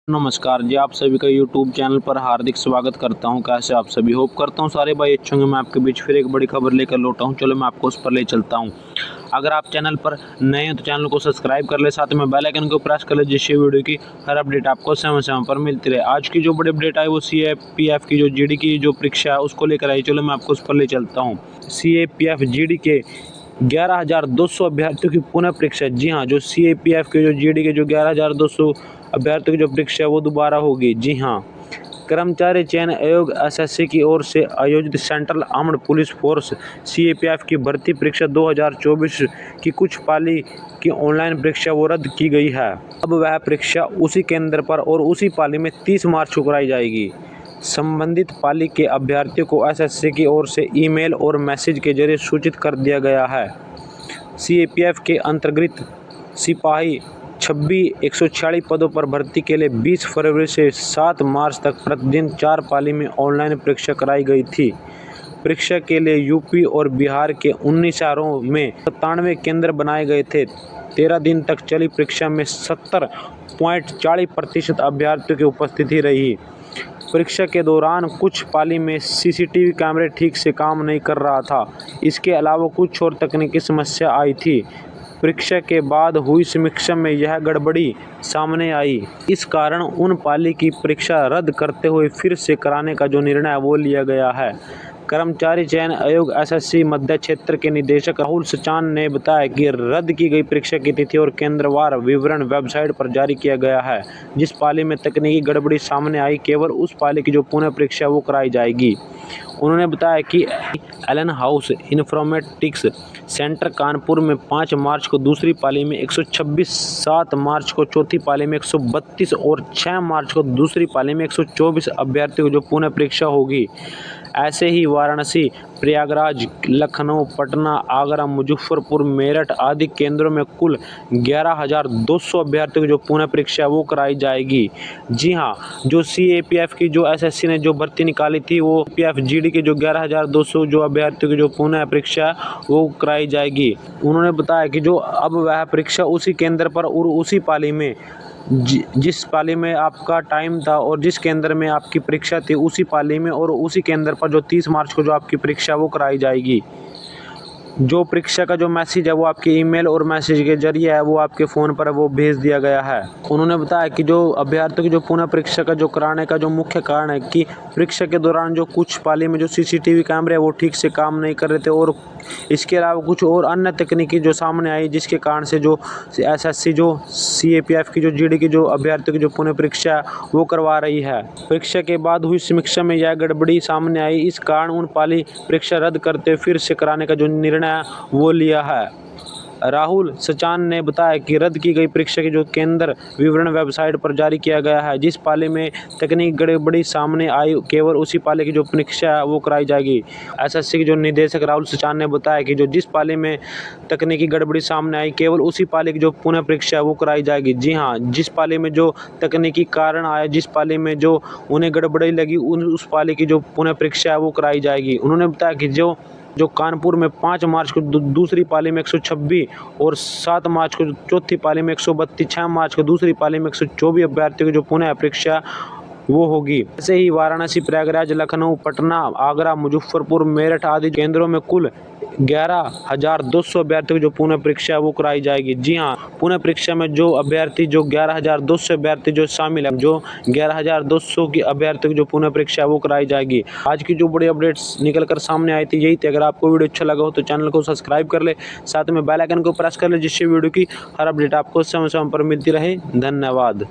नमस्कार जी, आप सभी का यूट्यूब चैनल पर हार्दिक स्वागत करता हूं। कैसे आप सभी? होप करता हूं सारे भाई अच्छे होंगे। मैं आपके बीच फिर एक बड़ी खबर लेकर लौटा हूं। चलो मैं आपको उस पर ले चलता हूं। अगर आप चैनल पर नए हैं तो चैनल को सब्सक्राइब कर ले, साथ में बेल आइकन को प्रेस कर ले, जिससे वीडियो की हर अपडेट आपको समय समय पर मिलती रहे। आज की जो बड़ी अपडेट आई वो CAPF की जो GD की जो परीक्षा है उसको लेकर आई। चलो मैं आपको उस पर ले चलता हूँ। CAPF GD के 11,200 अभ्यर्थियों की पुनः परीक्षा। जी हाँ, जो CAPF के जो GD के जो 11,200 अभ्यर्थियों की जो परीक्षा है वो दोबारा होगी। जी हाँ, कर्मचारी चयन आयोग SSC की ओर से आयोजित central armed police force CAPF की भर्ती परीक्षा 2024 की कुछ पाली की ऑनलाइन परीक्षा वो रद्द की गई है। अब वह परीक्षा उसी केंद्र पर और उसी पाली में 30 मार्च को कराई जाएगी। संबंधित पाली के अभ्यर्थियों को SSC की ओर से ईमेल और मैसेज के जरिए सूचित कर दिया गया है। CAPF के अंतर्गत सिपाही 146 पदों पर भर्ती के लिए 20 फरवरी से 7 मार्च तक प्रतिदिन 4 पाली में ऑनलाइन परीक्षा कराई गई थी। परीक्षा के लिए यूपी और बिहार के 19 शहरों में 97 केंद्र बनाए गए थे। 13 दिन तक चली परीक्षा में 70.40% अभ्यर्थियों की उपस्थिति रही। परीक्षा के दौरान कुछ पाली में CCTV कैमरे ठीक से काम नहीं कर रहा था। इसके अलावा कुछ और तकनीकी समस्या आई थी। परीक्षा के बाद हुई समीक्षा में यह गड़बड़ी सामने आई। इस कारण उन पाली की परीक्षा रद्द करते हुए फिर से कराने का जो निर्णय वो लिया गया है। कर्मचारी चयन आयोग SSC मध्य क्षेत्र के निदेशक राहुल सचान ने बताया कि रद्द की गई परीक्षा की तिथि और केंद्रवार विवरण वेबसाइट पर जारी किया गया है। जिस पाली में तकनीकी गड़बड़ी सामने आई, केवल उस पाली की जो पुनः परीक्षा वो कराई जाएगी। उन्होंने बताया कि Allen House Informatics Centre Kanpur में 5 मार्च को दूसरी पाली में 126, 7 मार्च को चौथी पाली में 132 और 6 मार्च को दूसरी पाली में 124 अभ्यर्थियों की जो पुनः परीक्षा होगी। ऐसे ही वाराणसी, प्रयागराज, लखनऊ, पटना, आगरा, मुजफ्फरपुर, मेरठ आदि केंद्रों में कुल 11,200 अभ्यर्थियों की जो पुनः परीक्षा वो कराई जाएगी। जी हाँ, जो CAPF की जो SSC ने जो भर्ती निकाली थी वो PF GD के जो 11,200 जो अभ्यर्थियों की जो पुनः परीक्षा वो कराई जाएगी। उन्होंने बताया कि जो अब वह परीक्षा उसी केंद्र पर और उसी पाली में जिस पाली में आपका टाइम था और जिस केंद्र में आपकी परीक्षा थी उसी पाली में और उसी केंद्र पर जो 30 मार्च को जो आपकी परीक्षा वो कराई जाएगी। जो परीक्षा का जो मैसेज है वो आपके ईमेल और मैसेज के जरिए है वो आपके फ़ोन पर वो भेज दिया गया है। उन्होंने बताया कि जो अभ्यर्थियों की जो पुनः परीक्षा का जो कराने का जो मुख्य कारण है कि परीक्षा के दौरान जो कुछ पाली में जो CCTV कैमरे वो ठीक से काम नहीं कर रहे थे और इसके अलावा कुछ और अन्य तकनीकी जो सामने आई, जिसके कारण से जो SSC जो CAPF की जो GD की जो अभ्यर्थियों की जो पुनः परीक्षा वो करवा रही है। परीक्षा के बाद हुई समीक्षा में यह गड़बड़ी सामने आई। इस कारण उन पाली परीक्षा रद्द करते फिर से कराने का जो निर्णय वो लिया है। राहुल सचान ने बताया कि रद्द की गई परीक्षा की जो केंद्र विवरण वेबसाइट पर जारी किया गया है। जिस पाली में तकनीक गड़बड़ी सामने आई, केवल उसी पाली की जो परीक्षा है वो कराई जाएगी। SSC के जो निदेशक राहुल सचान ने बताया कि जो जिस पाली में तकनीकी गड़बड़ी सामने आई, केवल उसी पाली की जो पुनः परीक्षा है वो कराई जाएगी। जी हाँ, जिस पाली में जो तकनीकी कारण आया, जिस पाली में जो उन्हें गड़बड़ी लगी, उस पाली की जो पुनः परीक्षा है वो कराई जाएगी। उन्होंने बताया कि जो कानपुर में 5 मार्च को दूसरी पाली में 126 और 7 मार्च को चौथी पाली में 132, 6 मार्च को दूसरी पाली में 124 अभ्यर्थियों की जो पुनः परीक्षा वो होगी। ऐसे ही वाराणसी, प्रयागराज, लखनऊ, पटना, आगरा, मुजफ्फरपुर, मेरठ आदि केंद्रों में कुल 11,200 अभ्यर्थियों की जो पुनः परीक्षा वो कराई जाएगी। जी हाँ, पुनः परीक्षा में जो अभ्यर्थी जो 11,200 अभ्यर्थी जो शामिल है, जो 11,200 की अभ्यर्थियों की जो पुनः परीक्षा वो कराई जाएगी। आज की जो बड़ी अपडेट्स निकल कर सामने आई थी यही थी। अगर आपको वीडियो अच्छा लगा हो तो चैनल को सब्सक्राइब कर ले, साथ में बेल आइकन को प्रेस कर ले, जिससे वीडियो की हर अपडेट आपको समय समय पर मिलती रहे। धन्यवाद।